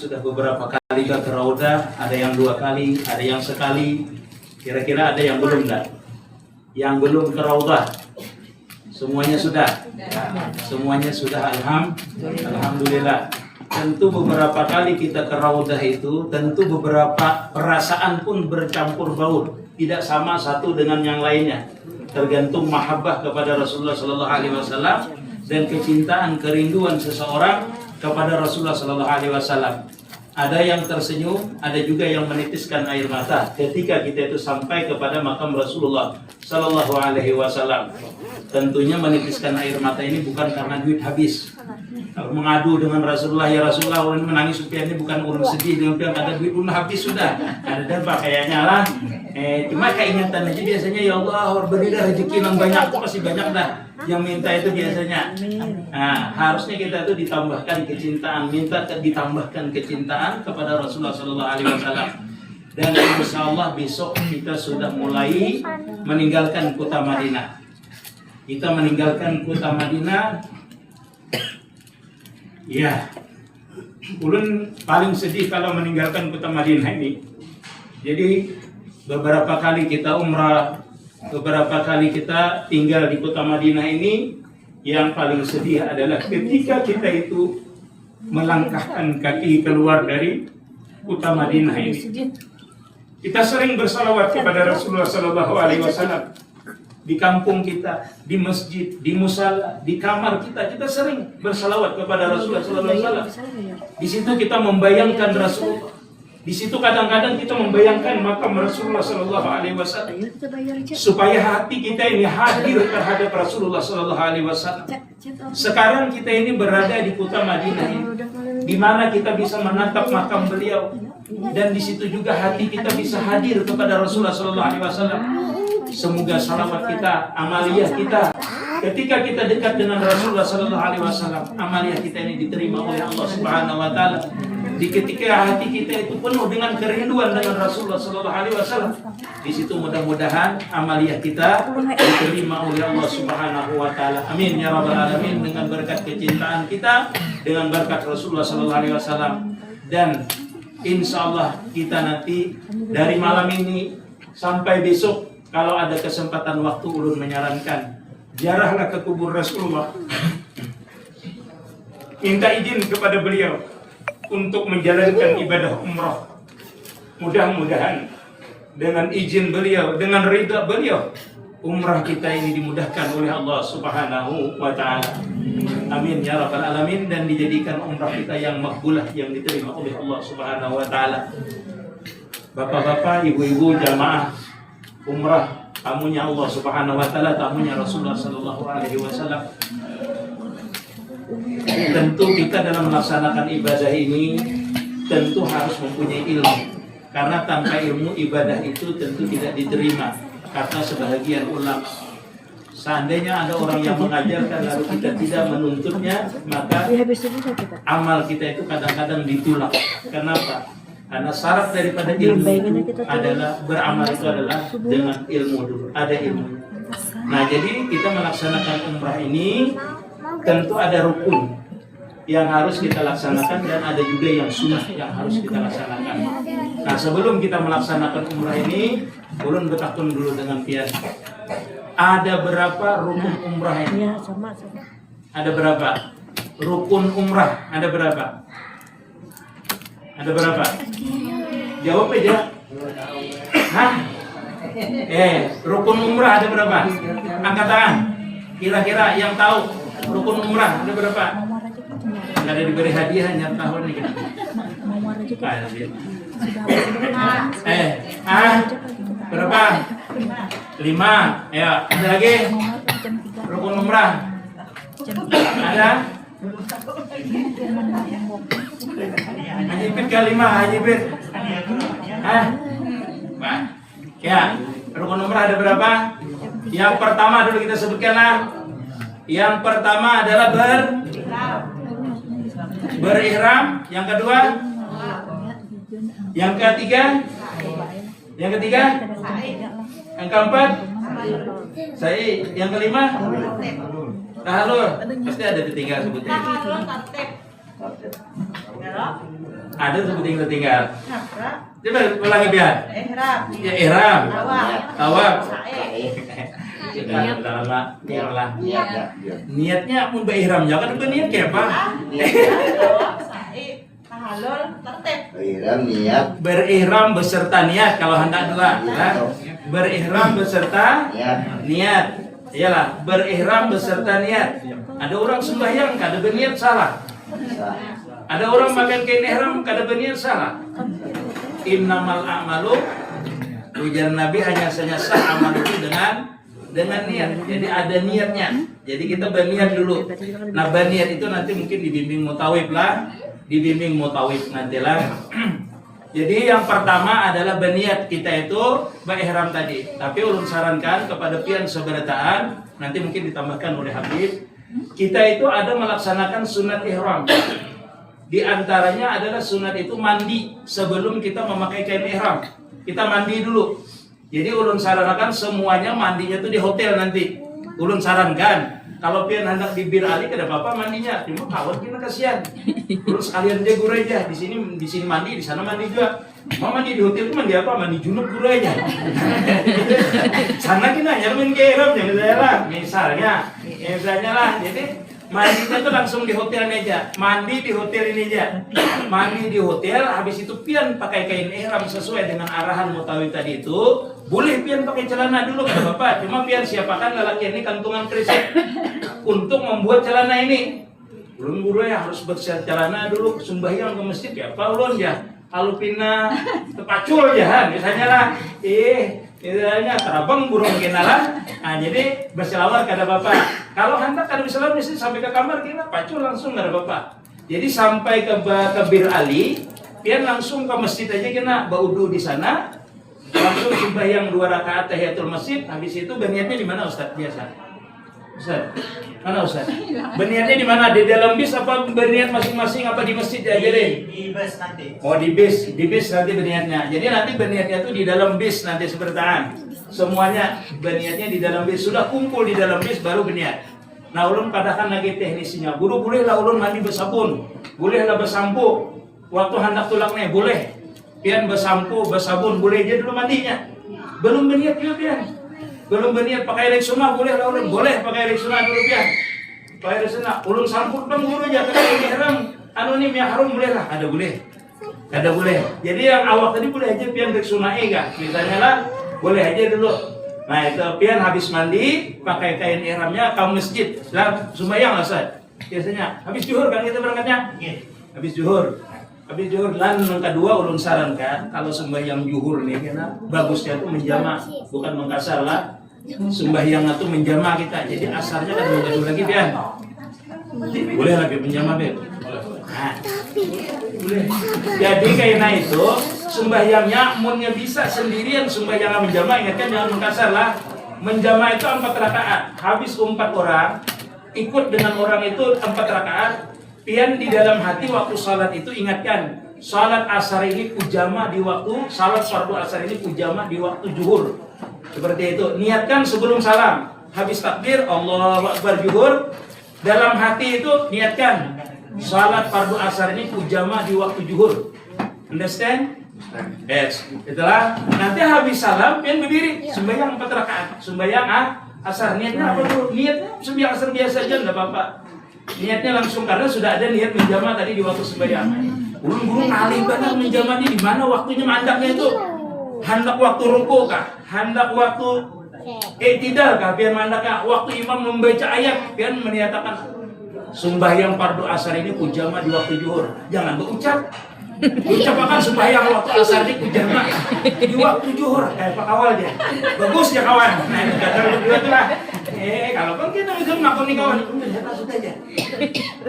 sudah beberapa kali ke Raudah, ada yang 2 kali, ada yang sekali. Kira-kira ada yang belum enggak? Yang belum ke Raudah? Semuanya sudah? Semuanya sudah, alhamdulillah. Tentu beberapa kali kita ke Raudah itu, tentu beberapa perasaan pun bercampur baur. Tidak sama satu dengan yang lainnya. Tergantung mahabbah kepada Rasulullah Sallallahu Alaihi Wasallam dan kecintaan, kerinduan seseorang kepada Rasulullah Sallallahu Alaihi Wasallam. Ada yang tersenyum, ada juga yang menitiskan air mata ketika kita itu sampai kepada makam Rasulullah Sallallahu Alaihi Wasallam. Tentunya menitiskan air mata ini bukan karena duit habis. Kalau mengadu dengan Rasulullah, ya Rasulullah, orang menangis supaya ini bukan urun sedih, dengan bilang ada duit pun habis sudah. Ada dampak kayaknya lah. Cuma keingatan aja biasanya, ya Allah, berilah rezeki yang banyak, pasti banyak dah. Yang minta itu biasanya. Nah, harusnya kita itu ditambahkan kecintaan, ditambahkan kecintaan kepada Rasulullah Sallallahu Alaihi Wasallam. Dan insya Allah besok kita sudah mulai meninggalkan kota Madinah. Kita meninggalkan kota Madinah. Ya, ulun paling sedih kalau meninggalkan kota Madinah ini. Jadi beberapa kali kita umrah, beberapa kali kita tinggal di kota Madinah ini. Yang paling sedih adalah ketika kita itu melangkahkan kaki keluar dari kota Madinah ini. Kita sering bersalawat kepada Rasulullah Sallallahu Alaihi Wasallam. Di kampung kita, di masjid, di musala, di kamar kita sering bersalawat kepada Rasulullah Sallallahu Alaihi Wasallam. Di situ kita membayangkan Rasulullah. Di situ kadang-kadang kita membayangkan makam Rasulullah Sallallahu Alaihi Wasallam. Supaya hati kita ini hadir terhadap Rasulullah Sallallahu Alaihi Wasallam. Sekarang kita ini berada di kota Madinah ini, di mana kita bisa menatap makam beliau, dan di situ juga hati kita bisa hadir kepada Rasulullah Sallallahu Alaihi Wasallam. Semoga salawat kita, amaliyah kita, ketika kita dekat dengan Rasulullah Sallallahu Alaihi Wasallam, amaliyah kita ini diterima oleh Allah Subhanahu Wa Taala. Di ketika hati kita itu penuh dengan kerinduan dengan Rasulullah Sallallahu Alaihi Wasallam, di situ mudah-mudahan amaliyah kita diterima oleh Allah Subhanahu Wa Taala. Amin ya rabbal alamin. Dengan berkat kecintaan kita, dengan berkat Rasulullah Sallallahu Alaihi Wasallam, dan insya Allah kita nanti dari malam ini sampai besok, kalau ada kesempatan waktu, ulun menyarankan ziarahlah ke kubur Rasulullah. Minta izin kepada beliau untuk menjalankan ibadah umrah. Mudah-mudahan dengan izin beliau, dengan ridha beliau, umrah kita ini dimudahkan oleh Allah Subhanahu Wa Taala. Amin ya rabbal alamin. Dan dijadikan umrah kita yang makbulah, yang diterima oleh Allah Subhanahu Wa Taala. Bapak-bapak, ibu-ibu, jamaah umrah, tamunya Allah Subhanahu Wa Taala, tamunya Rasulullah Sallallahu Alaihi Wasallam. Tentu kita dalam melaksanakan ibadah ini tentu harus mempunyai ilmu, karena tanpa ilmu ibadah itu tentu tidak diterima. Kata sebahagian ulama, seandainya ada orang yang mengajarkan lalu kita tidak menuntutnya, maka amal kita itu kadang-kadang ditolak. Kenapa? Karena syarat daripada ilmu itu adalah beramal, itu adalah dengan ilmu dulu, ada ilmu. Nah, jadi kita melaksanakan umrah ini tentu ada rukun yang harus kita laksanakan, dan ada juga yang sunnah yang harus kita laksanakan. Nah, sebelum kita melaksanakan umrah ini, ulun bertakun dulu dengan pian. Ada berapa rukun umrah ini? Ada berapa? Rukun umrah ada berapa? Ada berapa? Jawab aja. Hah? Rukun umrah ada berapa? Angkat tangan. Kira-kira yang tahu rukun umrah ada berapa? Nggak ada diberi hadiah hanya tahun ini. Berapa? 5. Ya, ada lagi? Rukun umrah ada? Haji Pit ke-5, Haji Pit. Ya, rukun umrah ada berapa? Yang pertama dulu kita sebutkan lah. Yang pertama adalah berihram. Yang kedua, yang ketiga, yang keempat, yang kelima, tahalul. Pasti ada ketiga sebutnya. Ada tuh tinggal. Ihram. Coba ulangi biar. Ihram. Ya ihram. Tawaf. Sa'i. Niatnya mun ihramnya kan itu niat kayak apa? Tawaf, sa'i, tahallul, tertib. Berihram beserta niat kalau hendak dua. Ya. Berihram beserta niat. Iyalah, berihram beserta niat. Ada orang sembahyang kada berniat salah. Ada orang pakai kain ihram kada berniat salah. Innamal a'malu, ujar Nabi, hanya saja sah amal itu dengan niat. Jadi ada niatnya. Jadi kita berniat dulu. Nah, berniat itu nanti mungkin dibimbing mutawif lah, dibimbing mutawif nanti lah. Jadi yang pertama adalah berniat kita itu berihram tadi. Tapi ulun sarankan kepada pian seberataan, nanti mungkin ditambahkan oleh Habib, kita itu ada melaksanakan sunat ihram. Di antaranya adalah sunat itu mandi sebelum kita memakai kain ihram. Kita mandi dulu. Jadi ulun sarankan semuanya mandinya itu di hotel nanti. Ulun sarankan kalau pian hendak di Bir Ali kada apa-apa mandinya, cuma kawan kita kasihan. Terus sekalian dia gurau aja di sini mandi, di sana mandi juga. Mau mandi di hotel itu mandi apa? Mandi junub gurau aja. Sana kita nyarmin ke ihram misalnya lah. Jadi mandinya itu langsung di hotel aja. Mandi di hotel ini aja. Mandi di hotel, habis itu pian pakai kain ihram sesuai dengan arahan mutawif tadi itu. Boleh pian pakai celana dulu kan Bapak. Cuma pian siapakan lelaki ini kantungan krisik untuk membuat celana ini. Belum guru ya harus bersiap celana dulu sembahyang ke masjid ya. Apa ulun ya? Kalau pina tepacul ya, misalnya lah. Misalnya terabang burung kenalan. Nah, jadi berselawat kada Bapak. Kalau hendak kada berselawat mesti sampai ke kamar kita pacul langsung kada Bapak. Jadi sampai ke Bir Ali, pian langsung ke masjid aja kena baudu di sana. Langsung sembahyang 2 rakaat tahiyatul masjid. Habis itu berniatnya di mana Ustaz biasa? Ustaz, mana Ustaz? Berniatnya di mana? Di dalam bis apa berniat masing-masing apa di masjid diajarin? Di bis nanti. Oh di bis nanti berniatnya. Jadi nanti berniatnya itu di dalam bis nanti sebertaan. Semuanya berniatnya di dalam bis. Sudah kumpul di dalam bis baru berniat. Nah ulun padakan lagi teknisinya. Guru bolehlah ulun mandi bersabun, bolehlah bersampo. Waktu hendak tulaknya boleh. Pian bersampo, bersabun, boleh aja dulu mandinya. Belum berniat juga pian. Belum berniat pakai Rexona boleh lah ulun. Boleh pakai Rexona dulu pian. Pakai Rexona. Ulun sampur dong guru aja. Kalau ini ihram, anonim yang harum boleh lah. Ada boleh. Ada boleh. Jadi yang awak tadi boleh aja pian Rexona enggak. Misalnya lah, boleh aja dulu. Nah itu pian habis mandi, pakai kain ihramnya ke masjid. Lah sembahyang lah Ustaz. Biasanya habis zuhur kan kita berangkatnya. Habis zuhur. Habis zuhur lan yang kedua ulun sarankan kalau sembahyang zuhur nih karena bagusnya itu menjama bukan mengkasar lah. Sembahyang itu menjama kita. Jadi asarnya kan gaduh lagi pian. Boleh lagi menjama pian. Nah, boleh. Jadi karena itu sembahyangnya munnya bisa sendirian sembahyang menjama, ingatkan jangan mengkasar lah. Menjama itu 4 rakaat. Habis 4 orang ikut dengan orang itu 4 rakaat. Pian di dalam hati waktu salat itu ingatkan, salat asar ini kujama di waktu, salat fardu asar ini kujama di waktu zuhur. Seperti itu. Niatkan sebelum salam. Habis takbir Allahu Akbar zuhur, dalam hati itu niatkan salat fardu asar ini kujama di waktu zuhur. Understand? Yes. Itulah. Nanti habis salam pian berdiri, sembahyang 4 rakaat. Sembahyang asar. Niatnya apa tuh? Niatnya sembahyang asar biasa aja enggak apa-apa. Niatnya langsung karena sudah ada niat menjama tadi di waktu sembahyang. Guru-guru ngalih banget menjama ini di mana waktunya mandaknya itu? Hendak waktu ruku kah? Hendak waktu tidak kah? Biar mandaknya waktu imam membaca ayat, biar menyatakan sembahyang fardu asar ini kujama di waktu zuhur. Jangan berucap. Ucapakan sembahyang waktu asar ini kujama di waktu zuhur. Pak awal dia. Bagus ya kawan. Nah, kata berdua tuh lah. Kalau kan kita bisa menakuni kawan itu masuk aja.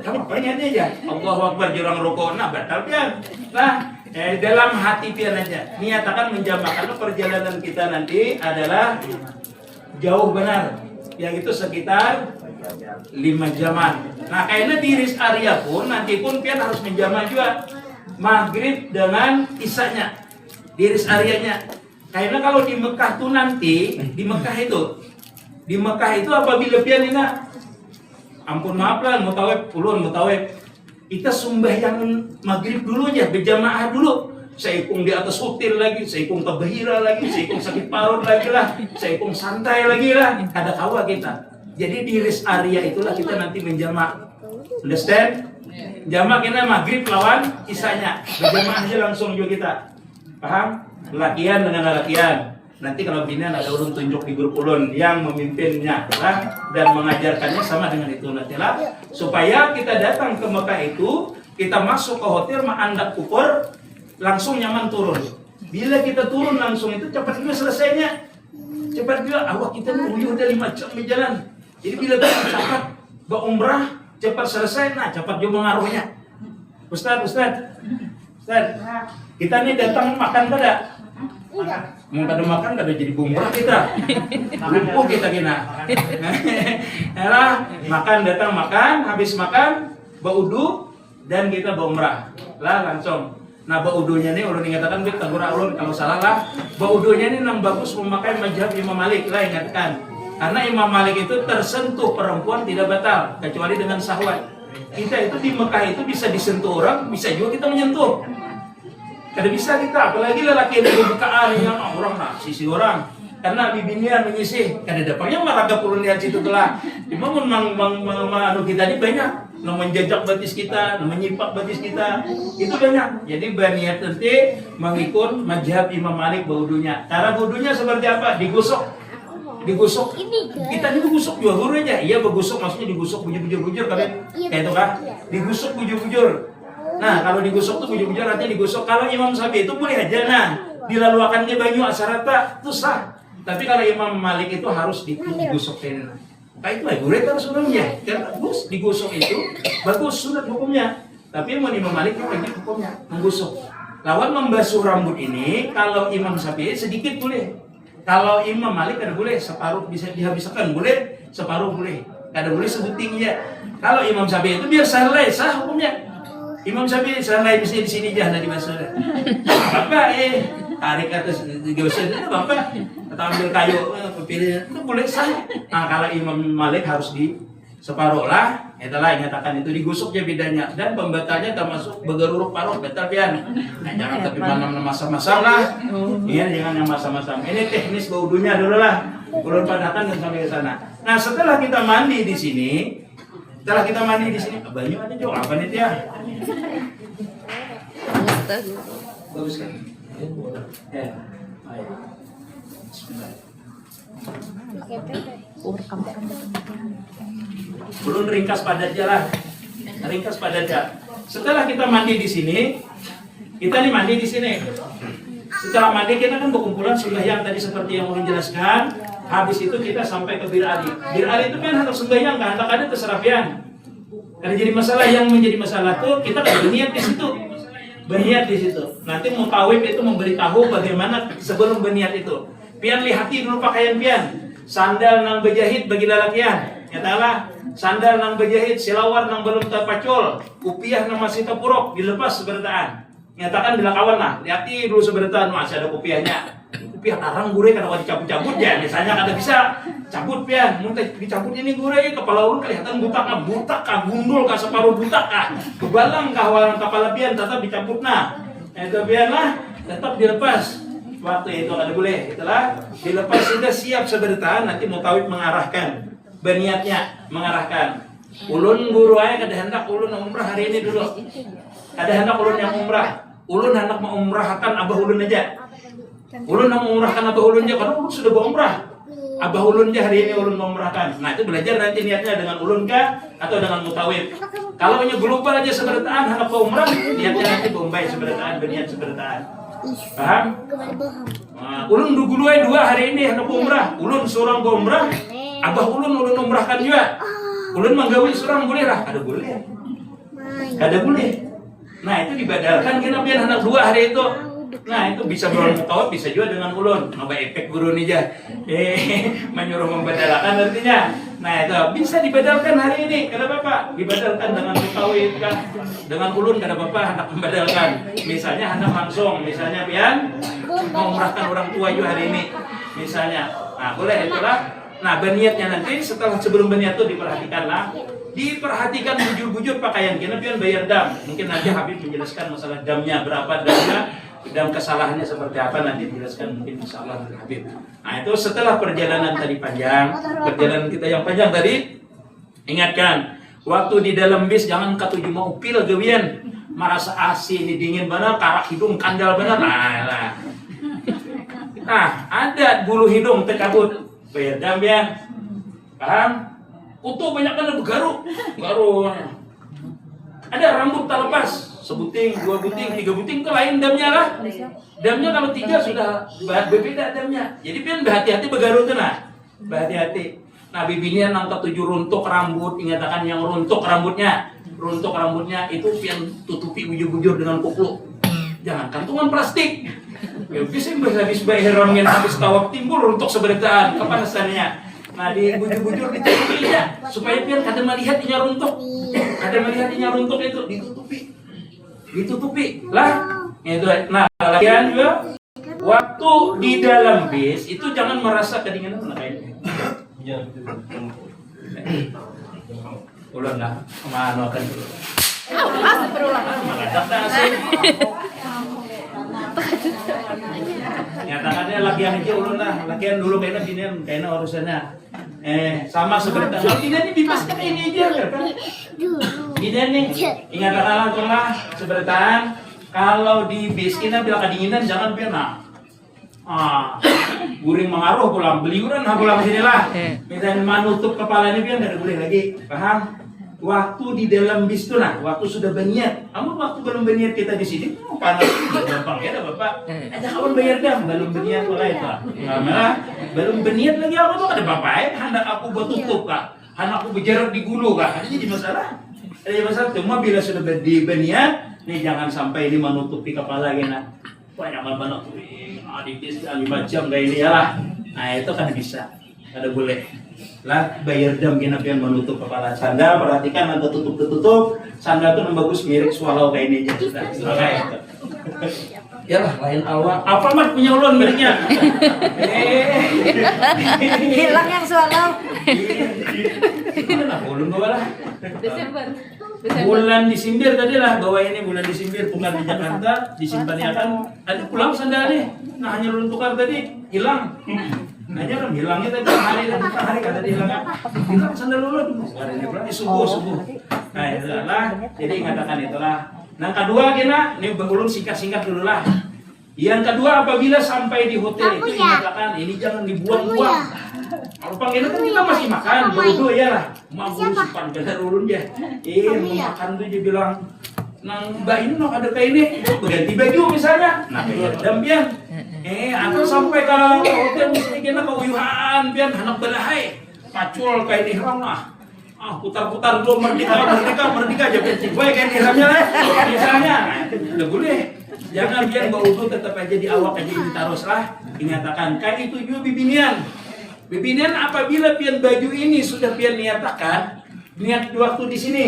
Kamu niatnya aja. Allahu Akbar jurang rokok. Nah, batal pian. Nah, dalam hati pian aja. Niatakan menjama karena perjalanan kita nanti adalah jauh benar. Yang itu sekitar 5 jaman. Nah, kayaknya di rest area pun nanti pun pian harus menjama juga. Maghrib dengan isanya di rest areanya. Karena kalau di Mekah tuh nanti di Mekah itu apabila pian ini ampun maaf lah mutawif ulun mutawif kita sembahyang maghrib dulu aja, berjamaah dulu. Seikung di atas hotel lagi, seikung tabahira lagi, seikung sakit parut lagi lah, seikung santai lagi lah. Ada kawa kita. Jadi di rest area itulah kita nanti menjamak. Understand? Jamak kita maghrib lawan isanya. Berjamaah aja langsung juga kita. Paham? Latihan dengan latihan. Nanti kalau bina ada ulun tunjuk di grup ulun yang memimpinnya lah, dan mengajarkannya sama dengan itu nanti lah. Supaya kita datang ke Mekah itu, kita masuk ke hotel Ma'andak Kupur, langsung nyaman turun. Bila kita turun langsung itu cepat juga selesainya. Cepat juga awak kita uyuh udah 5 jam berjalan. Jadi bila kita cepat berumrah, cepat selesai, nah cepat juga mengaruhnya. Ustaz, kita nih datang makan pada. Mau kada makan kada jadi bumrah kita. Lumpuh kita kena. Nah, makan datang makan, habis makan baudu dan kita berumrah. Lah langsung. Nah, baudunya nih ulun ingatakan kita gura ulun kalau salah lah. Baudunya nih nang bagus memakai mazhab Imam Malik lah ingatkan. Karena Imam Malik itu tersentuh perempuan tidak batal kecuali dengan syahwat. Kita itu di Mekah itu bisa disentuh orang, bisa juga kita menyentuh. Kada bisa kita, apalagi lelaki yang bukaan yang orang nak sisi orang. Karena bibinian menyisih, kada dapatnya maraga pulun lihat situ telah. Cuma anu kita ini banyak, menjajak batis kita, menyipak batis kita, itu banyak. Jadi berniat nanti mengikut mazhab Imam Malik baudunya. Cara baudunya seperti apa? Digosok. Kita digusuk juga gurunya. Iya begusuk maksudnya digusuk bujur-bujur kalian. Kayak itu kan? Digusuk bujur-bujur. Nah, kalau digusuk tuh bujur-bujur artinya digusuk. Kalau Imam Syafi'i itu boleh aja nah, dilaluakannya banyu asarata itu sah. Tapi kalau Imam Malik itu harus digusukin. Nah, itu lah guru kan sunahnya. Dan bagus digusuk itu bagus sunat hukumnya. Tapi Imam Malik itu lagi hukumnya menggusuk. Lawan membasuh rambut ini kalau Imam Syafi'i sedikit boleh. Kalau Imam Malik kada boleh, separuh bisa dihabiskan boleh, separuh boleh. Kada boleh sebutingnya. Kalau Imam Syafi'i itu biar sah hukumnya. Imam Syafi'i selain di sini jangan di masa. Bapak tarik atas gosok itu bapak atau ambil kayu pilih itu boleh sah. Nah kalau Imam Malik harus di separuh lah. Itulah nyatakan itu digusuk ya bedanya dan pembatalnya termasuk begeruruk paruh batal pian. Nah jangan tapi mana masam-masam lah. Iya jangan yang masam-masam. Ini teknis baudunya dulu lah. Belum padakan dan sampai ke sana. Nah setelah kita mandi di sini. Banyu ada juga apa nih ya? Bagus kan? Ya. Ayo. Belum ringkas padat jalan. Ringkas padat jalan. Setelah kita mandi di sini, kita nih mandi di sini. Setelah mandi kita kan berkumpulan sembahyang tadi seperti yang ulun jelaskan. Habis itu kita sampai ke Bir Ali. Bir Ali itu kan hendak sembahyang kan, hendak ada keserapian. Karena jadi masalah yang menjadi masalah tuh kita kan berniat di situ. Berniat di situ. Nanti mutawib itu memberitahu bagaimana sebelum berniat itu. Pian lihati dulu pakaian pian. Sandal nang berjahit bagi lalakian. Nyatalah sandal nang berjahit, silawar nang belum terpacul, kupiah nang masih terpuruk dilepas sebertaan. Nyatakan bila kawan lah, lihati dulu sebertaan masih ada kupiahnya. Kupiah larang gure kada dicabut-cabut ya. Misalnya kada bisa cabut pian, mun dicabut ini gure kepala ulun kelihatan butak gundul ka separuh butak ka. Kebalang ka kepala pian tetap dicabut nah. Itu pian lah tetap dilepas. Waktu itu kada boleh, itulah dilepas sudah siap sebertaan nanti mutawib mengarahkan. Berniatnya mengarahkan. Ulun guru aja kada hendak ulun umrah hari ini dulu. Kada hendak ulun yang umrah. Ulun hendak mengumrahkan abah ulun aja. Ulun hendak mengumrahkan abah ulun aja karena ulun sudah berumrah. Abah ulun aja hari ini ulun mengumrahkan. Nah itu belajar nanti niatnya dengan ulun kah atau dengan mutawib. Kalau hanya global aja sebertaan hendak umrah, niatnya nanti bombay sebertaan, berniat sebertaan. Paham? Nah, ulun dulu dua hari ini hendak umrah. Ulun seorang berumrah. Abah ulun umrahkan juga. Ulun menggawi seorang boleh lah, ada boleh. Ada boleh. Nah itu dibadalkan kenapa yang hendak dua hari itu. Nah itu bisa berlalu mutawab, bisa juga dengan ulun. Nambah efek guru nih aja. Menyuruh membadalkan artinya. Nah itu bisa dibadalkan hari ini. Kada apa-apa. Dibadalkan dengan mutawib kan. Dengan ulun kada apa-apa hendak membadalkan. Misalnya hendak langsung, misalnya pian mengumrahkan orang tua juga hari ini. Misalnya. Nah boleh itulah. Nah, berniatnya nanti setelah sebelum berniat itu diperhatikan bujur-bujur pakaian kita pian bayar dam. Mungkin nanti Habib menjelaskan masalah damnya berapa damnya, dam kesalahannya seperti apa nanti dijelaskan mungkin insyaallah Habib. Nah, itu setelah perjalanan tadi panjang, perjalanan kita yang panjang tadi, ingatkan waktu di dalam bis jangan katuju mau pil gawian, merasa AC ini dingin benar, karak hidung kandal benar. Nah, ada bulu hidung terkabut. Bayar dam ya, paham? Utuh banyak kan garuk. Ada rambut tak lepas, sebuting, 2 buting, 3 buting itu lain damnya lah. Damnya kalau 3 sudah berbeda damnya. Jadi pian berhati-hati begaru tuh nah, berhati-hati. Nah bibinya nangkap 7 runtuk rambut, ingatakan yang runtuk rambutnya itu pian tutupi bujur-bujur dengan kupluk. Jangan kantungan plastik. Ya bisa habis bayar yang habis tawab timbul untuk seberitaan kepanasannya. Nah di bujur-bujur ditutupi ya supaya biar kada melihat inya runtuk. Itu ditutupi lah. Itu. Nah kalian juga waktu di dalam bis itu jangan merasa kedinginan kayaknya. Ulang dah, kemana kan dulu? Nyatakannya lagian aja ulun lah, lagian dulu kayaknya urusannya. Sama seperti kalau ini dibebaskan ini aja kan? Ini nih, ingatkan langsung lah seperti kalau di bis kita bila kedinginan jangan pernah. Guring mengaruh pulang beliuran pulang sini lah. Misalnya menutup kepalanya biar nggak boleh lagi, paham? Waktu di dalam bis itu nah, waktu sudah berniat. Namun waktu belum berniat kita di sini, panas gampang ya, bapak. Ada kawan bayar dam, belum berniat mulai itu. Malah belum berniat lagi apa tuh ada bapak? Hendak aku buat tutup kah? Hendak aku berjarak di gulu kah? Ada jadi masalah. Cuma bila sudah berniat, nih jangan sampai ini menutupi kepala kita. Banyak banget tuh, adiknya 5 jam kayak ini ya lah. Nah itu kan bisa, ada boleh. Lah bayar dam kena pian menutup kepala sandal, perhatikan nanti tutup sandal tuh bagus mirip swallow kayak ini aja sudah kayak itu. Ya lah lain awak apa mat punya ulun miliknya. Hilang yang swallow. Mana ulun bawa lah. Desember. Bulan Desember tadi lah bawa ini bulan Desember pulang di Jakarta disimpannya kan ada pulang sandal nih. Nah hanya ulun tukar tadi hilang. Hanya kan hilangnya tadi hari kata dihilang hilang sandal ulun. Hari ini pulang subuh. Nah itulah jadi ingatakan itulah. Nah kedua kena ini ulun singkat dulu lah. Yang kedua apabila sampai di hotel itu ingatakan ini jangan dibuang-buang. Kalau panggilan kan kita masih makan, bodoh ya lah. Mampu simpan benar ulun ya. Mau makan tuh dia bilang, nang mbak ini nang ada kayak ini, ganti baju misalnya. Nah dam pian. Atau sampai ke hotel misalnya kena keuyuhan pian anak belahai, pacul kayak di ram lah. Putar-putar dulu merdeka aja pian gue kayak di ramnya lah. Misalnya, udah boleh. Jangan pian bau tetap aja di awak aja ditaruh lah. Dinyatakan kayak itu juga bibinian. Bibinian apabila pian baju ini sudah pian niatakan niat waktu di sini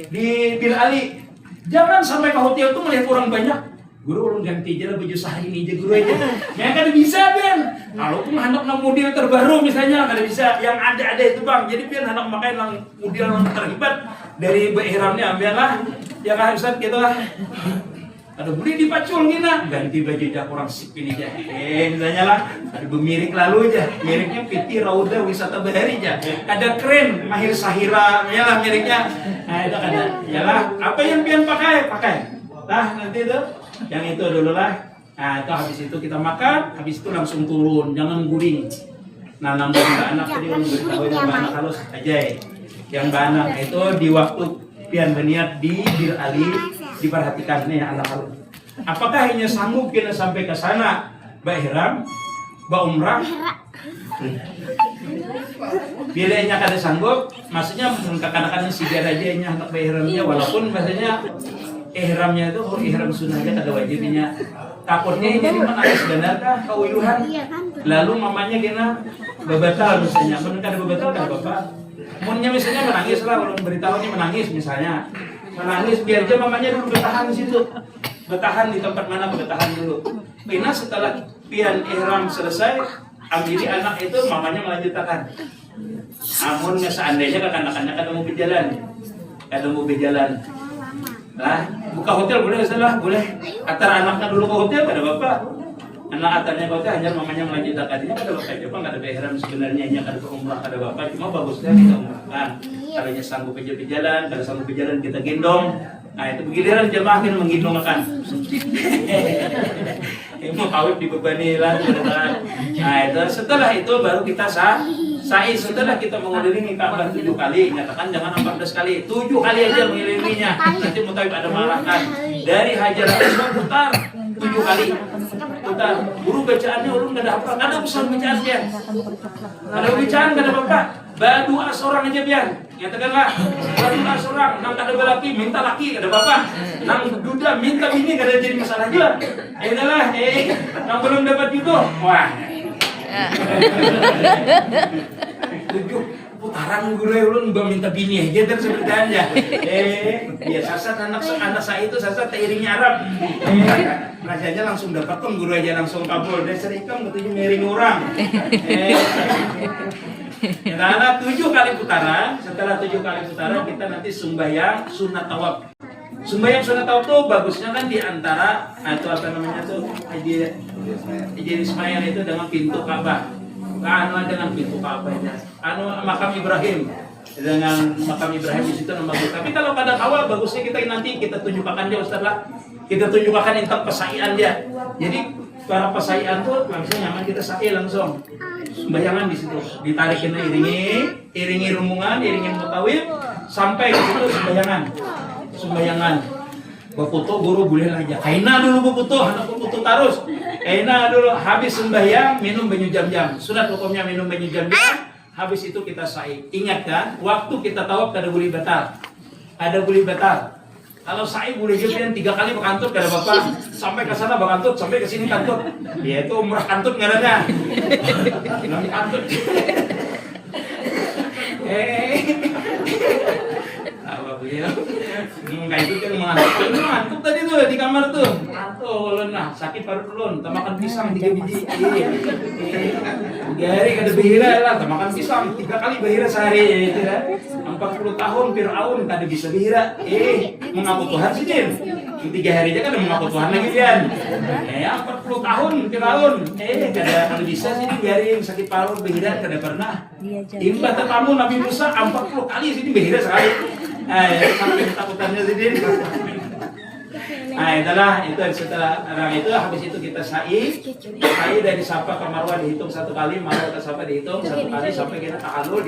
di Bil Ali, jangan sampai ke hotel tuh melihat orang banyak. Guru ulun ganti aja lah baju sehari ini aja guru aja. Ya kan bisa pian. Kalau tuh anak model terbaru misalnya kan bisa. Yang ada itu bang. Jadi pian anak makai model terhebat dari ihramnya ambil lah. Ya kan Ustaz gitu lah. Ada boleh dipacul gina, ganti baju jak orang sip ini aja. Misalnya lah, ada bemirik lalu aja, miriknya Piti Rauda Wisata Bahari aja. Ada keren, Mahir Sahira, ya lah miriknya. Nah itu ada, ya lah. Apa yang pian pakai? Nah nanti itu, yang itu dulu lah. Nah itu habis itu kita makan, habis itu langsung turun, jangan guring. Nah nambah anak tadi orang beritahu yang anak halus aja. Yang anak itu di waktu pian berniat di Bir Ali. Diperhatikan nih anak halus. Apakah hanya sanggup kita sampai ke sana, Mbak Hiram, Mbak Umrah? Bilanya kada sanggup, maksudnya kakak-kakaknya sigar aja nya anak Mbak Hiramnya, walaupun maksudnya ihramnya itu ihram sunnahnya kada wajibnya. Takutnya ini menangis benarkah keuyuhan? Lalu mamanya kena bebatal misalnya, benar kada bebatal kan bapak? Munnya misalnya menangis lah, kalau beritahu ini menangis misalnya. Menangis biar aja mamanya dulu bertahan di situ, bertahan di tempat mana bertahan dulu. Pina setelah pian ihram selesai, ambil anak itu mamanya melanjutkan. Namun seandainya kekanak-kanak kada mau berjalan, nah buka hotel boleh salah boleh. Atar anaknya dulu ke hotel kada bapak. Anak atarnya ke hotel hanya mamanya melanjutkan. Ini kada bapak coba kada beheran sebenarnya hanya kada umrah kada bapak. Cuma bagusnya kita umrahkan. Kalau sanggup berjalan, kalau sanggup berjalan kita gendong. Nah itu begiliran jemaah kan menggendong makan. Mau kawin dibebani lah. Nah itu setelah itu baru kita sa'i setelah kita mengelilingi Ka'bah 7 kali. Nyatakan jangan 14 kali, 7 kali aja mengelilinginya. Nanti Mutawif ada marahkan. Dari Hajar Aswad putar 7 kali. Putar. Guru bacaannya ulun nggak ada apa? Ada pesan bacaan dia. Ada bacaan nggak ada bapak. Badu seorang aja biar. Nyatakanlah badu seorang. Nang kada berlaki minta laki ada bapak. Nang duda minta bini kada jadi masalah juga. Adalah nang belum dapat jodoh. Wah. 7 putaran guru ulun mbak minta bini aja dan sebenarnya. Dia sasat anak saya itu sasat teiringnya Arab. Rasanya langsung dapat kan guru aja langsung kabul. Dan serikam katanya miring orang. Karena 7 kali putaran, setelah 7 kali putaran kita nanti sembahyang sunat tawaf. Sembahyang sunat tawaf tuh bagusnya kan di antara itu apa namanya tuh Hajar Ismail itu dengan pintu Ka'bah. Dengan pintu Ka'bah ya. Makam Ibrahim dengan makam Ibrahim di situ bagus. Tapi kalau pada awal bagusnya kita tunjukkan dia Ustaz lah. Kita tunjukkan tentang pesaian dia. Jadi para pesaian tuh langsung nyaman kita sa'i langsung. Sembayangan di situ, ditarikin iringi rumungan, iringi Mutawif sampai ke situ sembayangan. Beputu guru boleh aja. Kaina dulu beputu, anak beputu terus. Kaina dulu habis sembahyang minum banyu jam-jam. Sunat hukumnya minum banyu jam-jam. Habis itu kita sa'i. Ingat kan, waktu kita tawaf ada boleh batal. Kalau sa'i boleh jadi 3 kali berkantut kada bapak. Sampai ke sana berkantut, sampai ke sini kantut. Dia itu umrah kantut ngarannya. Kantut. Apa beliau? Kayak itu kan ngantuk tadi tuh di kamar tuh. Ulun nah sakit perut ulun, makan pisang 3 biji. 3 hari kada behira lah, makan pisang 3 kali behira sehari itu ya. 40 tahun Fir'aun kada bisa behira. Mengaku Tuhan sih Din. 3 hari aja kan mengaku Tuhan lagi Dian. 40 tahun Fir'aun. Kada bisa sih 3 hari sakit perut behira kada pernah. Imbah tetamu Nabi Musa 40 kali sini behira sekali. Sampai ketakutannya sih Din. Itulah itu setelah orang itu habis itu kita sa'i dari Safa ke Marwah dihitung 1 kali, Marwah ke Safa dihitung 1 kali sampai kita ta'alu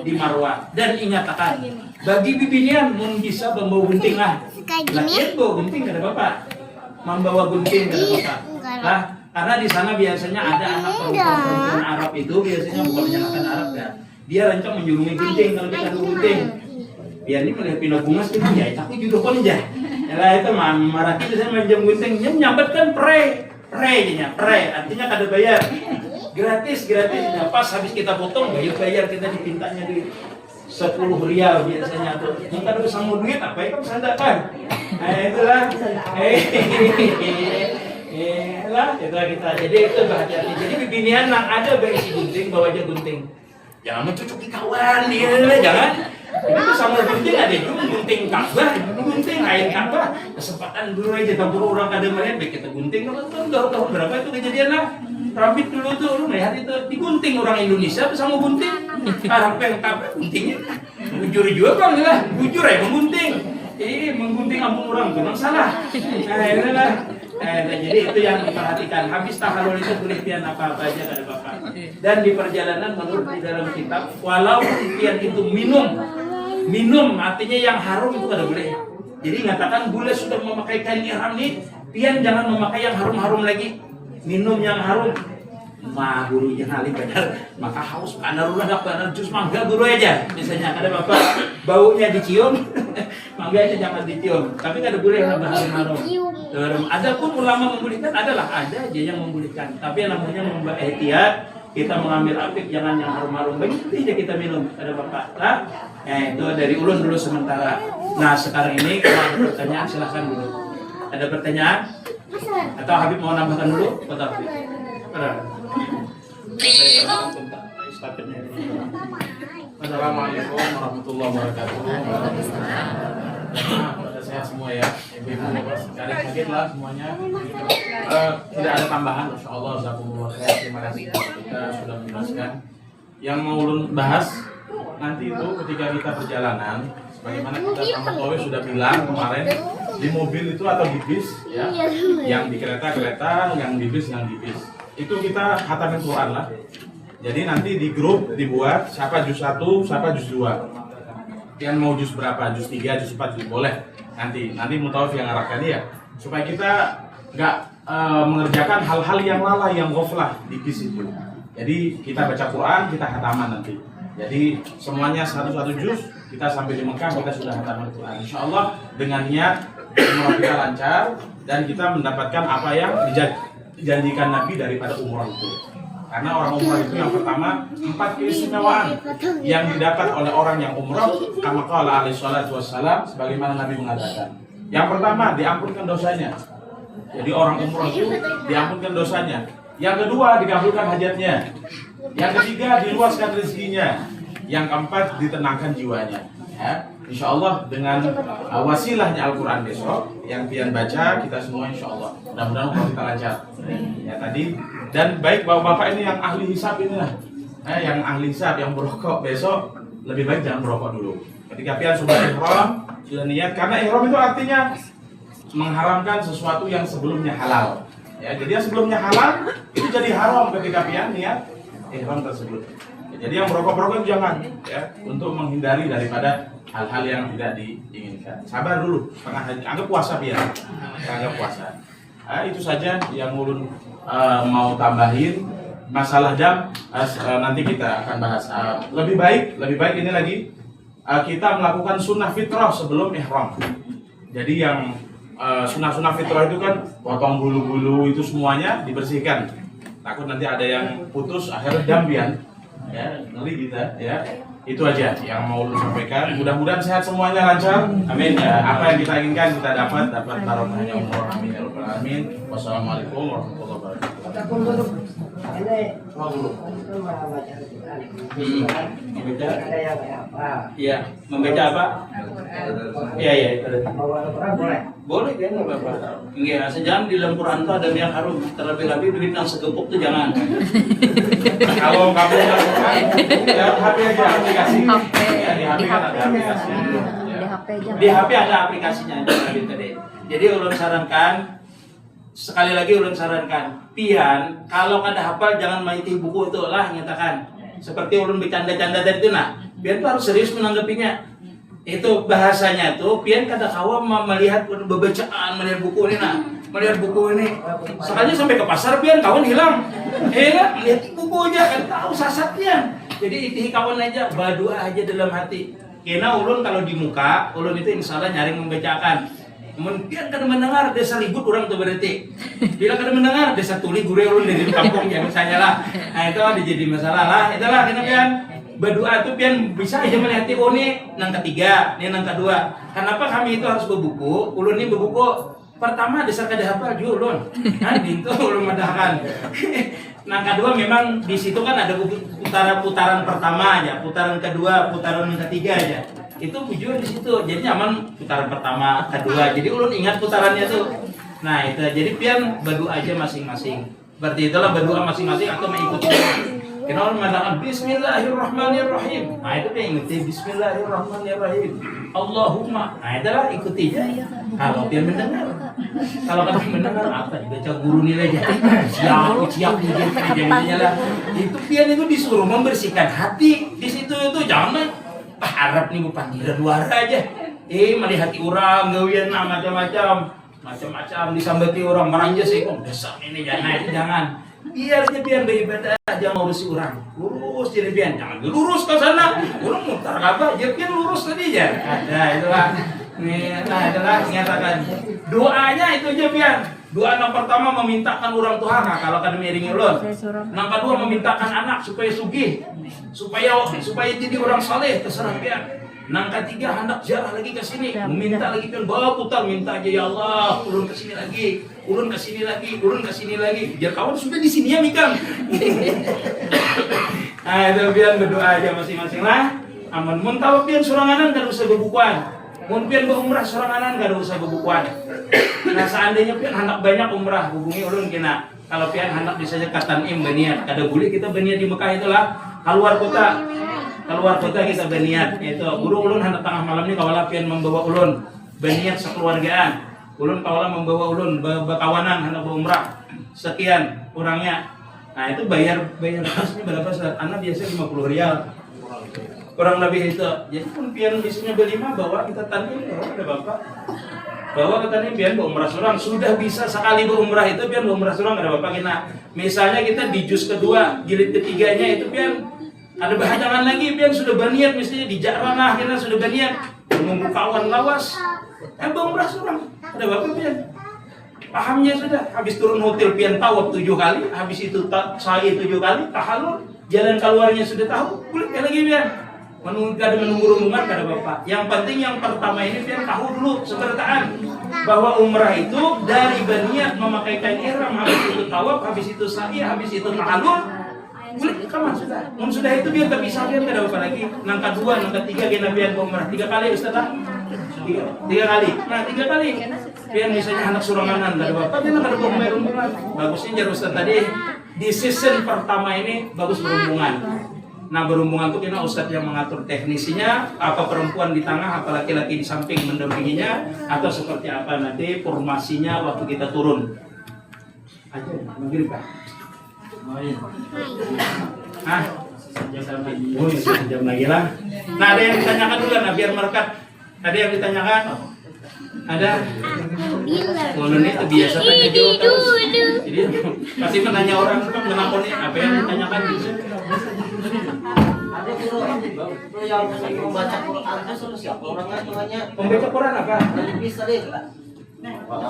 di Marwah. Dan ingatkan bagi bibinian mun bisa membawa gunting lah. Lagi bawa gunting kada bapak. Membawa gunting kada bapak. Lah karena di sana biasanya ada anak perempuan Arab itu biasanya bukan menyalahkan Arab ya. Dia rancang menjulungi gunting kalau kita ada gunting. Biar ini melihat pindah bunga sih ya, tapi jodoh pun aja. Yalah itu marah kita saya minjem gunting, nyambat kan pre artinya kada bayar. Gratis. Nah, pas habis kita potong bayar kita dipintanya duit 10 rial biasanya tuh. Yang kada bisa mau duit apa ya kan sandakan. Itulah. Itulah kita. Jadi itu hati-hati. Jadi bibinian yang ada berisi gunting bawa aja gunting. Jangan mencucuki kawan, jangan. Itu sama gunting ada juga gunting Ka'bah, gunting lain Ka'bah. Kesempatan dulu aja tampur orang kada melihat baik kita gunting tahun berapa itu kejadian lah. Rabit dulu tuh lu melihat itu digunting orang Indonesia sama gunting. Harap yang Ka'bah guntingnya. Jujur juga bang lah, jujur ya menggunting. Menggunting ampun orang itu memang salah. Jadi itu yang diperhatikan. Habis tahalul itu boleh pian apa aja kada bapak. Dan di perjalanan menurut di dalam kitab, walau pian itu minum artinya yang harum itu kada boleh. Jadi mengatakan boleh sudah memakai kain ihram nih, pian jangan memakai yang harum-harum lagi. Minum yang harum. Guru jangan alih benar. Maka haus karena jus mangga guru aja. Misalnya ada bapak baunya dicium, mangga aja jangan dicium. Tapi kada boleh harum-harum. Ada pun ulama membolehkan, ada aja yang membolehkan. Tapi yang namanya membuat ihtiyat, kita mengambil apik jangan yang harum-harum. Begitu aja kita minum. Ada bapak lah. Itu dari ulun dulu sementara. Nah sekarang ini kalau ada pertanyaan silahkan dulu. Ada pertanyaan? Atau Habib mau nambahkan dulu? Kata Habib. Assalamualaikum warahmatullahi wabarakatuh. Pada sehat semua ya, ibu-ibu, kaget lah semuanya. Tidak ada tambahan, insya Allah. Jazakumullah khair. Terima kasih kita sudah menjelaskan. Yang mau ulun bahas nanti itu ketika kita perjalanan, sebagaimana kita sama Kowe sudah bilang kemarin, di mobil itu atau di bis, ya, yang di kereta, yang di bis, itu kita khatamin Quran lah. Jadi nanti di grup dibuat siapa juz 1, siapa juz 2. Yang mau juz berapa, juz 3, juz 4, juz boleh. Nanti Mutawif yang arahkan dia supaya kita nggak mengerjakan hal-hal yang lalai, yang ghaflah di bis itu. Jadi kita baca Quran, kita khataman nanti. Jadi semuanya satu juz, kita sampai di Mekah kita sudah khataman Quran. Insya Allah dengan niat umrah kita lancar dan kita mendapatkan apa yang dijanjikan Nabi daripada umrah itu. Karena orang umrah itu yang pertama 4 keistimewaan yang didapat oleh orang yang umrah, kama qala alaihi salatu wassalam, sebagaimana Nabi mengatakan. Yang pertama diampunkan dosanya. Jadi orang umrah itu diampunkan dosanya. Yang kedua dikabulkan hajatnya. Yang ketiga diluaskan rezekinya. Yang keempat ditenangkan jiwanya. Ya, insya Allah dengan wasilahnya Al-Quran besok yang pian baca kita semua insya Allah mudah-mudahan umrah kita lancar. Ya tadi dan baik bapak-bapak ini yang ahli hisab ini lah, yang ahli hisab yang berokok besok lebih baik jangan berokok dulu. Ketika pian sudah ihram, sudah niat, karena ihram itu artinya mengharamkan sesuatu yang sebelumnya halal. Ya, jadi yang sebelumnya halal itu jadi haram ketika pian niat ihram tersebut. Jadi yang merokok-merokok jangan, ya, untuk menghindari daripada hal-hal yang tidak diinginkan. Sabar dulu, anggap puasa biar, anggap puasa. Itu saja yang ulun mau tambahin. Masalah jam nanti kita akan bahas. Lebih baik ini lagi kita melakukan sunnah fitrah sebelum ihram. Jadi yang sunnah fitrah itu kan potong bulu-bulu itu semuanya dibersihkan. Takut nanti ada yang putus akhirnya jambian. Ya, ngeri kita ya. Itu aja yang mau lu sampaikan. Mudah-mudahan sehat semuanya, lancar. Amin. Ya, apa yang kita inginkan kita dapat barokahnya umroh. Amin ya rabbal alamin. Wassalamualaikum warahmatullahi wabarakatuh. Membaca? Iya, membaca apa? Iya, boleh kan Bapak? Iya, jangan di dalam Quran itu ada yang harum, terlebih-lebih duit yang segepuk itu jangan. Kalau kamu lakukan, ya HP aja aplikasi. Ya, di HP kan ada aplikasi. Di HP ada aplikasinya Jadi ulun sarankan, sekali lagi ulun sarankan, pian kalau kada hafal jangan maiti buku itu lah nyatakan. Seperti ulun bercanda-canda tadi itu pian tuh harus serius menanggapinya. Itu bahasanya tuh pian kada kawa melihat bacaan, melihat buku ini melihat buku ini. Sekali sampai ke pasar pian kawan hilang. Melihat buku aja kan tahu sasatnya. Jadi itu kawan aja berdoa aja dalam hati. Karena ulun kalau di muka, ulun itu insyaallah nyaring membacakan. Mungkin kada mendengar desa ribut orang tuh berarti. Bila kada mendengar desa tuli gure ulun di kampung ya misalnya lah. Nah itu ada jadi masalah lah. Itulah kenapa pian berdoa itu pian bisa aja melihat ini nang ketiga, ini nang kedua. Kenapa kami itu harus berbuku? Ulun ini berbuku pertama dasar kada hafal juga ulun. Nah itu ulun madahkan. Nang kedua memang di situ kan ada putaran pertama aja, putaran kedua, putaran ketiga aja. Itu jujur di situ. Jadi nyaman putaran pertama, kedua. Jadi ulun ingat putarannya tuh. Nah itu jadi pian berdoa aja masing-masing. Berarti itulah berdoa masing-masing atau mengikuti. Kenal mengatakan Bismillahirrahmanirrahim. Nah itu dia ikuti Bismillahirrahmanirrahim. Allahumma. Nah itulah ikuti aja. Kalau dia mendengar, kalau kami mendengar apa dibaca guru nilai aja. Siap jadinya lah. Itu pian itu disuruh membersihkan hati di situ itu jangan harap nih panggilan luar aja. Melihat orang gawian macam-macam disambati orang meranja sih kok besar ini jangan. Biar beribadah, jangan ngurusi orang. Lurus jadi pian, jangan lurus ke sana. Orang mutar apa? Jadi pian lurus tadi aja. Nah itulah. Itulah nyatakan. Doanya itu aja pian. Doa yang pertama memintakan orang Tuhan. Nah, kalau kan miringi ulun. Yang kedua memintakan anak supaya sugih, supaya jadi orang saleh, terserah pian. Nang ketiga hendak ziarah lagi ke sini, meminta lagi kan bawa putar minta aja ya Allah, urun ke sini lagi, urun ke sini lagi, urun ke sini lagi. Biar kawan sudah di sini ya Mikam. Nah, itu biar berdoa aja masing-masing lah. Aman mun tahu pian suranganan kada usah bebukuan. Mun pian umrah suranganan kada usah bebukuan. Nah, seandainya pian hendak banyak umrah, hubungi ulun kena. Kalau pian hendak bisa katan baniat, kada boleh kita baniat di Mekah itulah, keluar kota. Keluar kota kita berniat itu guru ulun hendak tengah malam ini kawala pian membawa ulun berniat sekeluargaan ulun kawala membawa ulun berkawanan hendak berumrah sekian orangnya. Nah itu bayar khasnya berapa saat anak biasa 50 rial kurang lebih itu. Jadi pun pian bisanya berlima bawa kita tanya ada bapak bawa katanya pian berumrah seorang sudah bisa sekali berumrah itu pian berumrah seorang ada bapak kena. Misalnya kita di juz kedua jilid ketiganya itu pian ada bahajangan lagi pian sudah berniat misalnya di Jakranah kita sudah berniat menunggu kawan lawas berumrah seorang ada bapak pian pahamnya sudah habis turun hotel pian tawaf 7 kali habis itu sa'i 7 kali tahalul jalan keluarnya sudah tahu kulit lagi pian menunggu rombongan kada bapak. Yang penting yang pertama ini pian tahu dulu sekertaan bahwa umrah itu dari berniat memakai kain ihram habis itu tawaf habis itu sa'i habis itu tahalul kulit kaman sudah. Sudah itu biar terpisah pian kada apa lagi. Nang kedua, nang ketiga kena pian umrah 3 kali Ustaz lah. 3 kali. Nah, 3 kali. Pian misalnya anak suranganan kada apa pian kada berhubungan. Bagusnya jar Ustaz tadi di season pertama ini bagus berhubungan. Nah, berhubungan itu kena Ustaz yang mengatur teknisinya, apa perempuan di tengah, apa laki-laki di samping mendampinginya atau seperti apa nanti formasinya waktu kita turun. Aja, maghrib Pak. Sejam lagi lah. Nah, ada yang ditanyakan dulu nah biar merekat. Ada yang ditanyakan? Ada? Ulun itu biasa tanya jawab terus. Jadi pasti menanya orang kan menakoni apa yang ditanyakan gitu. Ada guru yang membaca Quran itu siapa orangnya namanya? Membaca Quran apa? Bisa deh.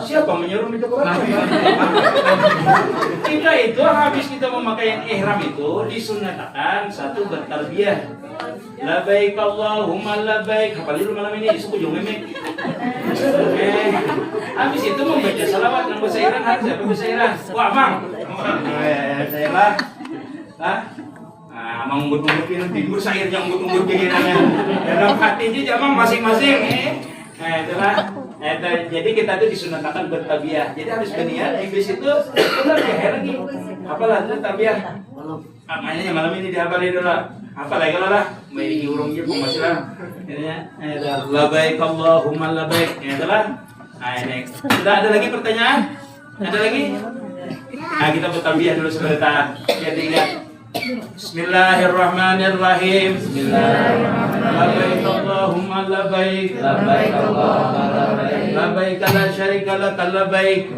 Siapa menyuruh membaca Quran? Kita itu habis kita memakai ihram itu disunnahkan satu bertarbiyah. Labbaik Allahumma labbaik. Hafal dulu malam ini suku jong memek. Habis itu membaca salawat yang bahasa Iran harus apa bahasa Iran? Wah, Mang. Saya lah. Mang ungut-ungut ini tidur sairnya ungut-ungut begininya. Dalam hati aja jamang masing-masing. Itulah. Jadi kita tuh disunahkan bertabiah. Jadi harus berniat. Habis itu benar ya lagi. Apalah itu tabiah. Makanya malam ini dihafalin dulu. Apa lagi lah? Main urungnya pemasilah. Ini labbaik Allahumma labbaik. Itulah. Sudah ada lagi pertanyaan? Ada lagi? Nah, kita bertabiah dulu sebentar. Biar diingat. Bismillahirrahmanirrahim. Labbaik Allahumma labbaik. Labbaik la syarika lak labbaik.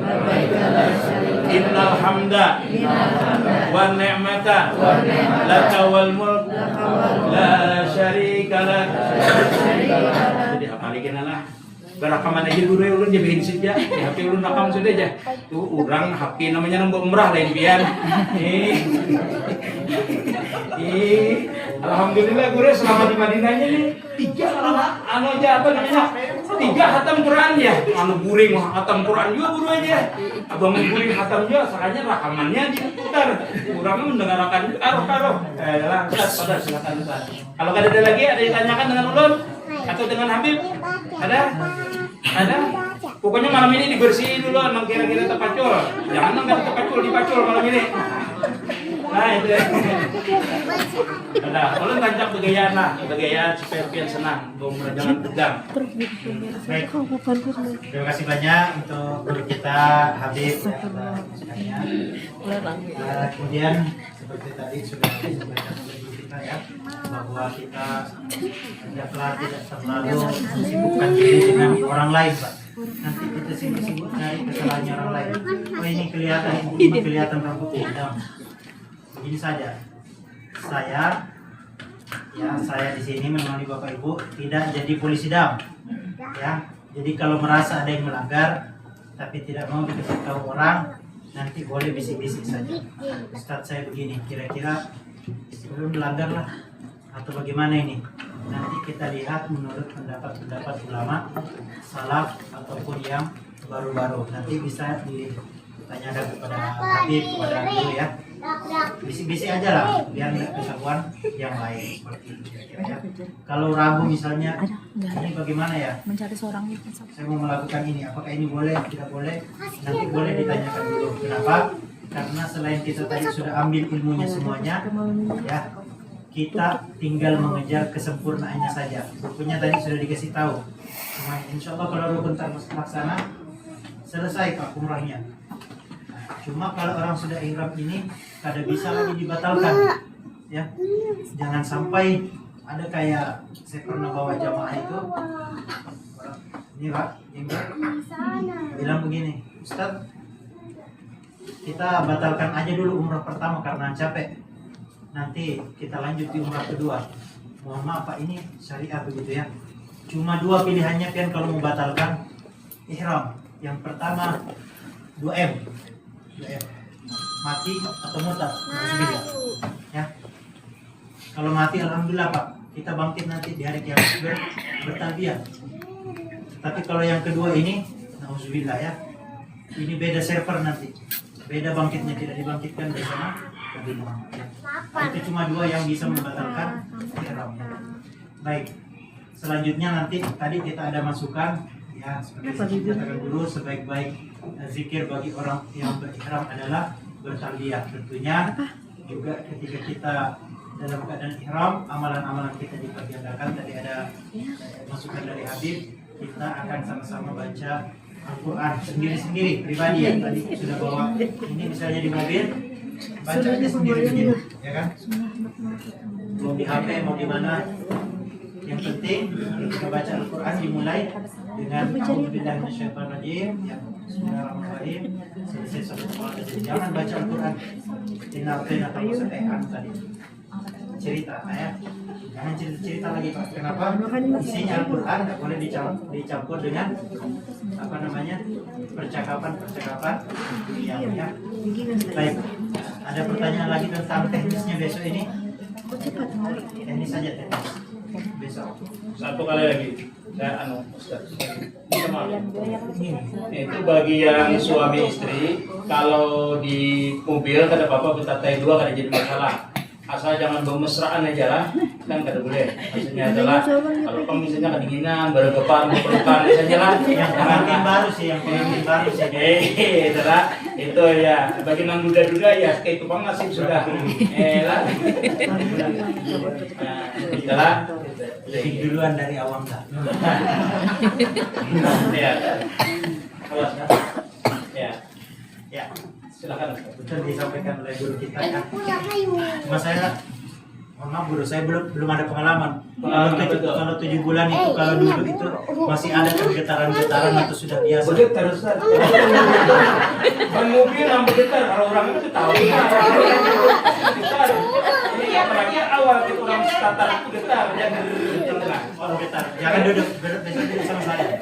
Innal hamda wan ni'mata laka wal mulk la syarika lak. Jadi hafalin lah. Berakaman aja dulu ya ulun jadi saja. Di HP ulun rakam sudah aja. Tuh orang HP namanya nambah umrah lain pian. Alhamdulillah guru selama di Madinahnya nih 3 aja apa namanya? 3 khatam Quran ya. Anu guring khatam Quran juga guru aja. Abang guring khatam juga sakanya rakamannya diputar. Kurangnya mendengarkan karo. Pada silakan Ustaz. Kalau ada lagi ada yang tanyakan dengan ulun atau dengan Habib? Ada? Pokoknya malam ini dibersihin dulu, emang kira-kira terpacul. Jangan nggak dipacul malam ini. Nah itu ya. Ada, kalau tancap begayaan lah, begayaan supaya pian senang, jangan tegang. Baik, terima kasih banyak untuk guru kita Habib. Kemudian seperti tadi sudah disampaikan oleh guru kita ya, bahwa kita tidak terlalu sibukkan diri dengan orang lain, Pak. Nanti kita sibuk-sibuk cari kesalahannya orang lain. Oh ini kelihatan rambut hitam. Begini saja, saya di sini menemani Bapak Ibu tidak jadi polisi dam, ya. Jadi kalau merasa ada yang melanggar, tapi tidak mau dikasih tahu orang, nanti boleh bisik-bisik saja. Ustadz saya begini, kira-kira belum melanggar lah, atau bagaimana ini? nanti kita lihat menurut pendapat ulama salaf ataupun yang baru-baru. Nanti bisa ditanyakan kepada Habib, kepada guru ya. Bisik-bisik aja lah, biar nggak ketahuan yang lain seperti itu kira-kira ya. Kalau ragu misalnya, ini bagaimana ya? Mencari seorang Saya mau melakukan ini, apakah ini boleh, tidak boleh? Nanti boleh ditanyakan dulu. Kenapa? Karena selain kita tadi sudah ambil ilmunya semuanya, ya, kita tinggal mengejar kesempurnaannya saja. Bukunya tadi sudah dikasih tahu. Cuma insya Allah kalau rukun terlaksana, selesai Pak umrahnya. Cuma kalau orang sudah ihram ini kada bisa lagi dibatalkan, ya. Jangan sampai ada kayak saya pernah bawa jamaah itu, ini Pak, ini bilang begini, Ustaz, kita batalkan aja dulu umrah pertama karena capek. Nanti kita lanjut di umrah kedua. Mohon maaf Pak, ini syariah begitu ya. Cuma dua pilihannya kan kalau mau batalkan ihram. Yang pertama 2M. 2M. Mati atau murtad. Bismillah. Ya. Kalau mati alhamdulillah Pak, kita bangkit nanti di hari kiamat bertalbiyah. Tapi kalau yang kedua ini, nauzubillah ya. Ini beda server nanti. Beda bangkitnya, tidak dibangkitkan dari sana ke bima. Itu cuma dua yang bisa membatalkan ihram. Baik. Selanjutnya nanti tadi kita ada masukan ya, seperti saya katakan dulu, sebaik-baik zikir bagi orang yang berihram adalah bertalbiyah. Tentunya juga ketika kita dalam keadaan ihram, amalan-amalan kita dipergandakan. Tadi ada masukan dari Habib, kita akan sama-sama baca Al-Quran sendiri-sendiri, pribadi ya. Tadi sudah bawa ini misalnya di mobil, baca aja sendiri-sendiri, ya kan? Mau di HP, mau di mana. Yang penting kita baca Al-Quran dimulai dengan A'udzubillahi minasyaitonirrajim, ya. Bismillahirrahmanirrahim. Selesai sampai awal. Jangan baca Al-Quran tinapin atau sepean tadi. Cerita ya. Jangan cerita lagi Pak. Kenapa? Isinya Al-Quran tidak boleh dicampur dengan apa namanya percakapan yang ya. Baik. Ada pertanyaan lagi tentang teknisnya besok ini? Teknis saja teknis. Besok. Satu kali lagi. Saya Ustaz. Itu bagi yang suami istri, kalau di mobil kada apa-apa kita tay dua kada jadi masalah. Asal jangan bermesraan aja lah, kan kada boleh. Maksudnya adalah kalau misalnya kedinginan, bergepar, berpelukan saja lah. Yang pengantin baru sih, yang pengantin baru sih. Itulah, itu ya. Bagi yang duda-duda ya, kayak tukang nasib sudah. Lah. Itulah. Lebih duluan dari awam dah. Ya. Awas, ya. Ya, Silakan. betul disampaikan oleh guru kita ya. Cuma saya, mohon maaf guru, saya belum ada pengalaman. Kalau 7 bulan itu, kalau dulu itu masih ada getaran-getaran atau sudah biasa. Bergetar Ustaz. Ban mobil yang bergetar, kalau orang itu tahu. Getar. Ini apalagi awal kita orang starter itu getar, jangan getar. Oh, getar. Jangan duduk besok duduk sama saya.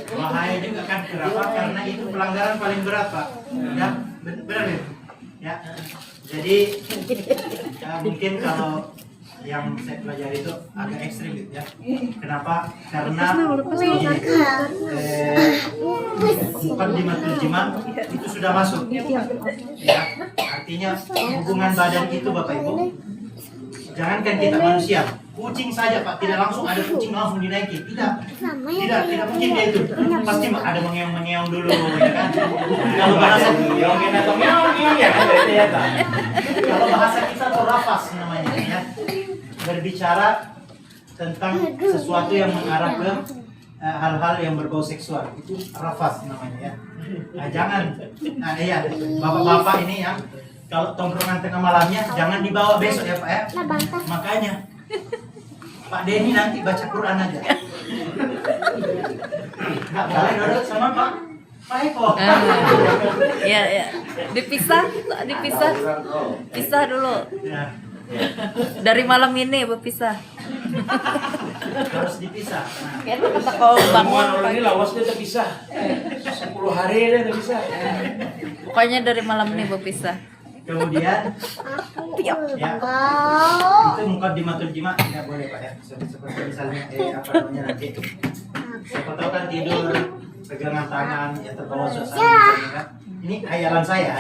Bahaya juga kan, kenapa? Karena itu pelanggaran paling berat Pak. Ya, benar ya. Ya, jadi mungkin kalau yang saya pelajari itu agak ekstrim gitu ya. Kenapa? Karena bukan jima itu sudah masuk. Ya, artinya hubungan badan itu Bapak Ibu. Jangankan kita manusia, kucing saja Pak, tidak langsung ada kucing langsung dinaikin. Tidak mungkin dia itu. Pasti ada mengeong dulu, ya kan? Kalau bahasa kalau bahasa kita tuh rafas namanya, ya. Berbicara tentang sesuatu yang mengarah ke hal-hal yang berbau seksual, itu rafas namanya ya. Nah, jangan, iya, bapak-bapak ini ya. Kalau tongkrongan tengah malamnya jangan dibawa besok ya Pak ya. Makanya Pak Denny nanti baca Quran aja. Nggak boleh duduk sama Pak Eko. Ya. Dipisah dulu. Ya, Dari malam ini berpisah. harus dipisah. Nah, Kayaknya kata kau bangun Orang ini lawas dia terpisah. 10 hari dia terpisah. Pokoknya dari malam ini berpisah. Kemudian ya, itu mukaddimatul jima tidak boleh Pak ya. Seperti misalnya apa namanya nanti. Siapa tahu kan tidur pegangan tangan ya terbawa suasana misalnya kan. Ini hayalan saya.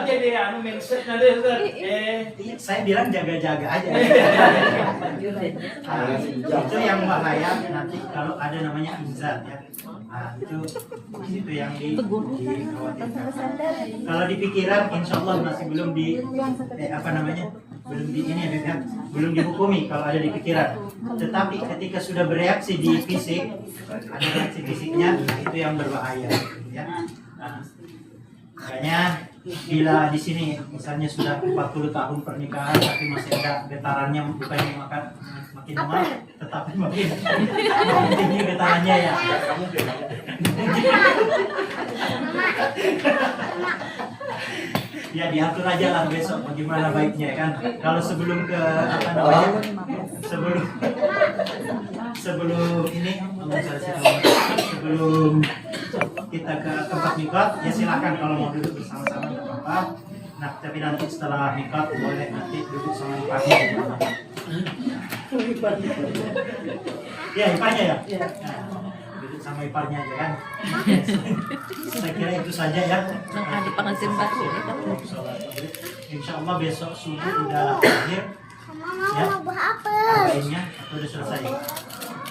Jadi anu mindset na deh, Ustaz. Saya bilang jaga-jaga aja. Itu yang bahaya nanti kalau ada namanya inzal ya. Itu yang dikhawatirkan. Kalau di pikiran, insya Allah masih belum belum dihukumi kalau ada di pikiran. Tetapi ketika sudah bereaksi di fisik, ada reaksi fisiknya, itu yang berbahaya. Ya. Makanya bila di sini misalnya sudah 40 tahun pernikahan tapi masih ada getarannya, bukannya makin lama tetapi makin tinggi getarannya ya. Ya diatur aja lah besok bagaimana baiknya kan. Kalau sebelum ke apa namanya sebelum ini sebelum kita ke tempat mikot ya silakan kalau mau duduk bersama-sama nggak apa-apa. Nah tapi nanti setelah mikot boleh nanti duduk sama iparnya. Ya iparnya ya. Nah, duduk sama iparnya aja kan. Saya kira itu saja ya. Di pengantin baru. Insya Allah besok subuh udah akhir. Ya. Lainnya udah selesai.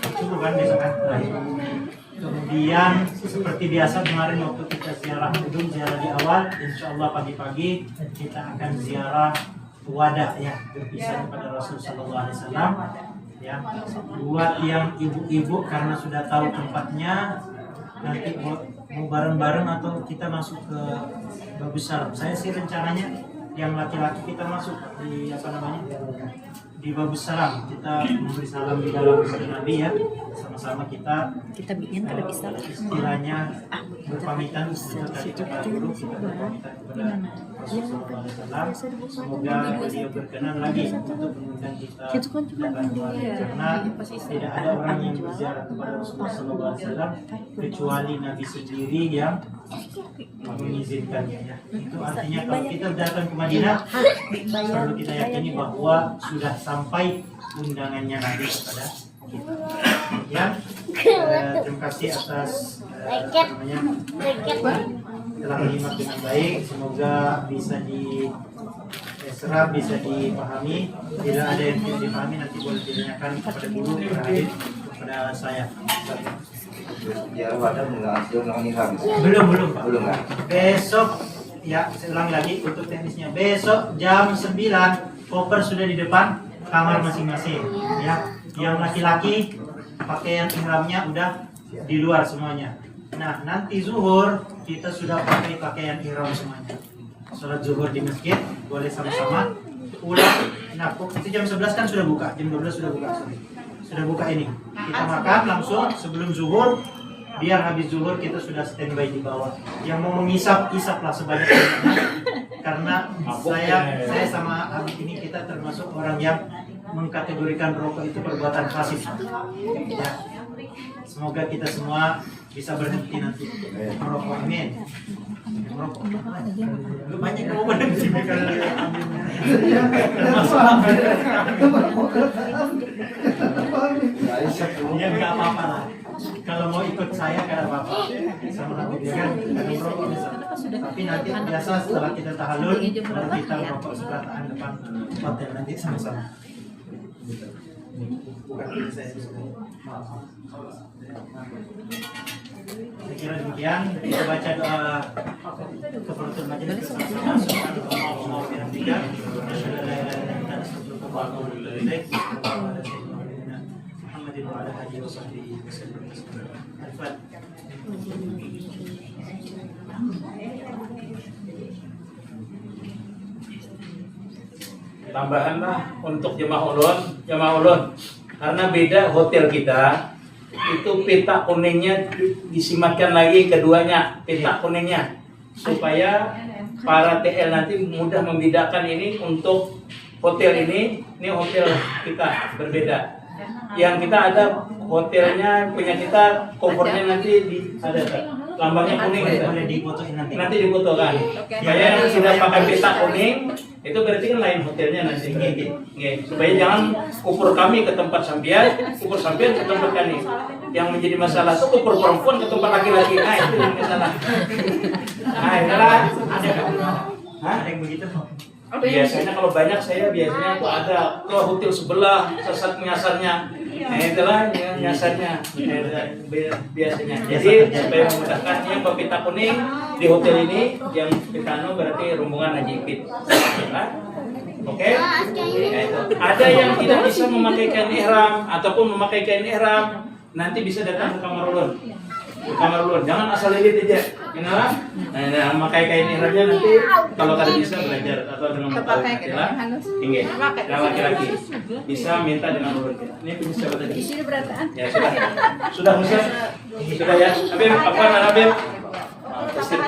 Itu bukan besok kan. Kemudian seperti biasa kemarin waktu kita ziarah gedung ziarah di awal, insya Allah pagi-pagi kita akan ziarah wadah ya berpisah kepada Rasul Sallallahu Alaihi Wasallam ya. Buat yang ibu-ibu karena sudah tahu tempatnya nanti mau bareng-bareng atau kita masuk ke Babus Salam. Saya sih rencananya yang laki-laki kita masuk di apa namanya di Babus Salam, kita memberi salam di dalam Masjid Nabi ya, sama-sama kita bikin kada bisa istilahnya berpamitan tadi kepada guru, kita berpamitan kepada Rasulullah SAW. Semoga beliau berkenan lagi untuk mengundang kita datang kembali, karena tidak ada orang yang berziarah kepada Rasulullah SAW kecuali Nabi sendiri yang mengizinkannya ya. Itu artinya kalau kita datang ke Madinah perlu kita yakini bahwa sudah sampai undangannya Nabi kepada kita. Ya, terima kasih atas telah menyimak dengan baik. Semoga bisa diserap, bisa dipahami. Bila ada yang tidak dipahami nanti boleh ditanyakan kepada guru, kepada saya. Ya, wadah Belum Pak. Belum kan? Besok ya, saya ulang lagi untuk teknisnya. Besok jam 9 koper sudah di depan kamar masing-masing ya. Yang laki-laki pakaian ihramnya udah di luar semuanya. Nah, nanti zuhur kita sudah pakai pakaian ihram semuanya. Sholat zuhur di masjid boleh sama-sama pulang. Nah, itu jam 11 kan sudah buka, jam 12 sudah buka. Sudah buka ini. Kita makan langsung sebelum zuhur. Biar habis zuhur kita sudah standby di bawah. Yang mau mengisap-isap lah sebanyak-banyaknya. Karena saya sama Amit ini kita termasuk orang yang mengkategorikan rokok itu perbuatan fasid. Ya. Semoga kita semua bisa berhenti nanti merokok. Amin. Merokok. Lu banyak yang mau berhenti karena ya nggak apa-apa lah. Kalau mau ikut saya nggak apa-apa. Sama nanti dia kan merokok bisa. Tapi nanti biasa setelah kita tahallul baru kita merokok sebelahan depan hotel nanti sama-sama. Bukan saya kira demikian. Kita baca doa kafaratul majelis bersama-sama. Subhanallah wa bihamdihi. Asyhadu an la ilaha illa anta astaghfiruka wa atubu ilaik. Muhammadin wa ala alihi wa sahbihi wasallam. Al-Fatihah. Tambahan lah untuk jemaah ulun karena beda hotel kita itu peta kuningnya disimatkan lagi keduanya peta kuningnya supaya para TL nanti mudah membedakan ini untuk hotel ini hotel kita berbeda. Yang kita ada hotelnya punya kita covernya nanti ada lambangnya kuning gitu. Boleh difotoin nanti. Nanti difotokan. Supaya yang sudah pakai pita kuning itu berarti kan lain hotelnya nanti. Nggih. Supaya jangan ukur kami ke tempat sampean, ukur sampean ke tempat kami. Yang menjadi masalah itu ukur perempuan ke tempat laki-laki. Nah, itu yang masalah. Nah, itulah ada kan? Hah? Ada yang begitu? Biasanya kalau banyak saya biasanya tuh ada ke hotel sebelah sesat nyasarnya. Nah, itulah yang nyasarnya biasanya. Jadi supaya memudahkan yang pepita kuning di hotel ini yang Pitano berarti rombongan Haji Ipit. Nah, oke? Nah, itu. Ada yang tidak bisa memakai kain ihram ataupun memakai kain ihram, nanti bisa datang ke kamar ulun. Ke kamar ulun, jangan asal lilit aja. Inilah. Nah, memakai kain ihramnya nanti kalau kalian bisa belajar atau dengan istilah inggih. Yang laki-laki bisa minta dengan ulun. Ini punya siapa tadi? Ya sudah. Sudah ya. Habib, apa Habib?